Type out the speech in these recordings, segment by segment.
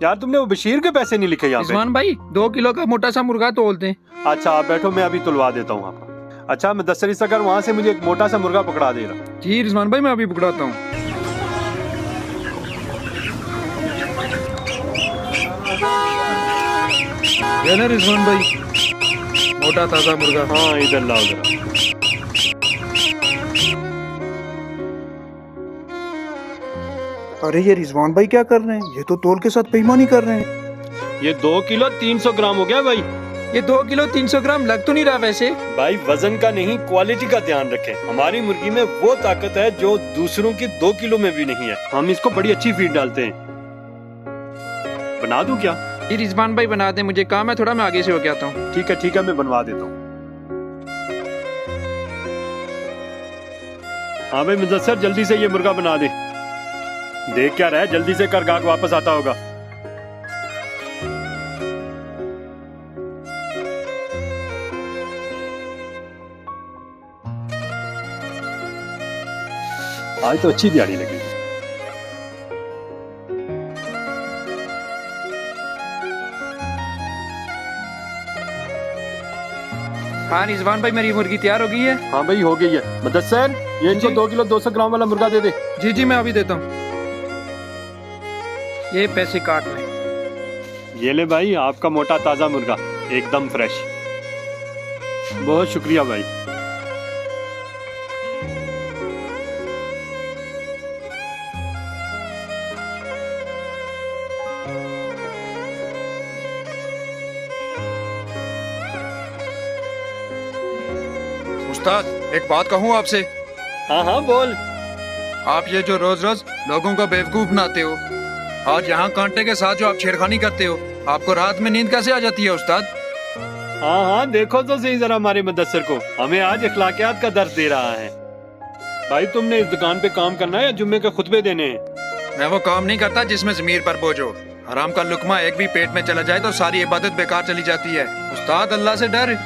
यार तुमने वो बशीर के पैसे नहीं लिखे यहाँ पे। रिजवान भाई 2 किलो का मोटा सा मुर्गा तोल दें। अच्छा आप बैठो, मैं अभी तुलवा देता हूँ आपका। अच्छा मुदस्सिर इस अगर वहाँ से मुझे एक मोटा सा मुर्गा पकड़ा दे रहा। जी रिजवान भाई मैं अभी पकड़ाता हूँ। ये ना रिजवान भाई मोटा ताजा मुर्गा। हाँ इधर लाओ जरा। अरे ये रिजवान भाई क्या कर रहे हैं? ये तो तोल के साथ बेईमानी कर रहे हैं। ये 2 किलो 300 ग्राम हो गया भाई। ये 2 किलो 300 ग्राम लग तो नहीं रहा वैसे। भाई वजन का नहीं क्वालिटी का ध्यान रखें। हमारी मुर्गी में वो ताकत है जो दूसरों की 2 किलो में भी नहीं है। हम इसको बड़ी अच्छी फीड डालते हैं। बना दूं क्या? ये रिजवान भाई बना दे, मुझे काम है थोड़ा, मैं आगे से होके आता हूँ। ठीक है मैं बनवा देता हूँ। हाँ भाई मुदस्सिर जल्दी से ये मुर्गा बना दे। देख क्या रहा है, जल्दी से कर, गाहक वापस आता होगा। आज तो अच्छी दिहाड़ी लगी। हाँ रिजवान भाई मेरी मुर्गी तैयार हो गई है। हाँ भाई हो गई है। मुदस्सिर ये इनको 2 किलो 200 ग्राम वाला मुर्गा दे दे। जी मैं अभी देता हूँ। ये पैसे काट लें। ये ले भाई आपका मोटा ताजा मुर्गा एकदम फ्रेश। बहुत शुक्रिया भाई। उस्ताद एक बात कहूँ आपसे। हाँ बोल। आप ये जो रोज रोज लोगों को बेवकूफ बनाते हो, आज यहाँ कांटे के साथ जो आप छेड़खानी करते हो, आपको रात में नींद कैसे आ जाती है उस्ताद? हाँ देखो तो सही जरा हमारे मुदस्सिर को, हमें आज अखलाकियात का दर्स दे रहा है। भाई तुमने इस दुकान पे काम करना है या जुम्मे के खुतबे देने हैं? मैं वो काम नहीं करता जिसमें जमीर पर बोझ हो। हराम का लुकमा एक भी पेट में चला जाए तो सारी इबादत बेकार चली जाती है। उस्ताद अल्लाह से डर।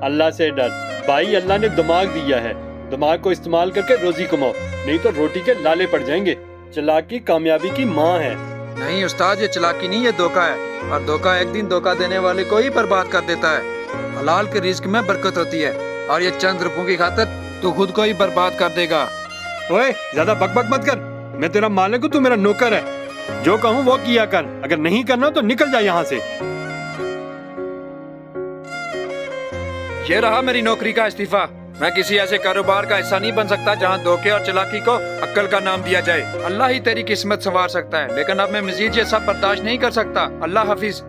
अल्लाह से डर भाई, अल्लाह ने दिमाग दिया है, दिमाग को इस्तेमाल करके रोजी कमाओ, नहीं तो रोटी के लाले पड़ जाएंगे। चालाकी कामयाबी की माँ है। नहीं उस्ताद ये चालाकी नहीं, ये धोखा है, और धोखा एक दिन धोखा देने वाले को ही बर्बाद कर देता है। हलाल के रिस्क में बरकत होती है, और ये चंद रुपयों की खातिर तू खुद को ही बर्बाद कर देगा। ओए ज्यादा बकबक मत कर, मैं तेरा मालिक हूँ, तू मेरा नौकर है। जो कहूँ वो किया कर, अगर नहीं करना तो निकल जा यहाँ से। ये रहा मेरी नौकरी का इस्तीफा। मैं किसी ऐसे कारोबार का हिस्सा नहीं बन सकता जहाँ धोखे और चालाकी को अक्ल का नाम दिया जाए। अल्लाह ही तेरी किस्मत संवार सकता है, लेकिन अब मैं मजीद ये सब बर्दाश्त नहीं कर सकता। अल्लाह हाफिज।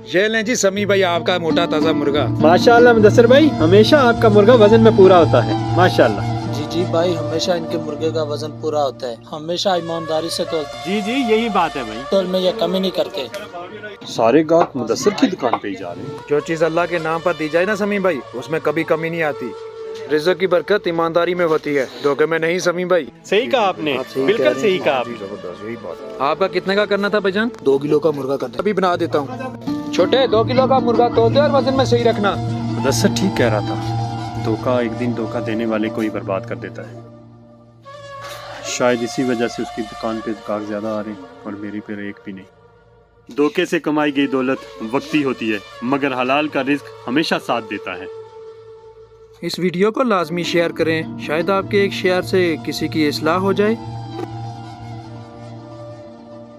ये लें जी समी भाई आपका मोटा ताजा मुर्गा। माशाल्लाह मुदस्सिर भाई, हमेशा आपका मुर्गा वजन में पूरा होता है, माशाल्लाह। जी भाई हमेशा इनके मुर्गे का वजन पूरा होता है, हमेशा ईमानदारी से जी यही बात है भाई। तोल में ये कमी नहीं करते। सारे गाहक मुदस्सिर की दुकान पे ही जा रहे हैं। जो चीज अल्लाह के नाम पर दी जाए ना समी भाई, उसमें कभी कमी नहीं आती। रिज़्क़ की बरकत ईमानदारी में होती है, धोखे में नहीं समी भाई। सही कहा आपने, बिल्कुल सही कहा आपने। यही बात। आपका कितने का करना था भाईजान? 2 किलो का मुर्गा कर दे। अभी बना देता हूँ। छोटे 2 किलो का मुर्गा तोल दे और वजन में सही रखना। मुदस्सिर ठीक कह रहा था, धोखा एक दिन धोखा देने वाले को ही बर्बाद कर देता है। शायद इसी वजह से उसकी दुकान पे गाहक ज्यादा आ रहे हैं और मेरी पे एक भी नहीं। धोखे से कमाई गई दौलत वक्ती होती है, मगर हलाल का रिस्क हमेशा साथ देता है। इस वीडियो को लाजमी शेयर करें, शायद आपके एक शेयर से किसी की इस्लाह हो जाए।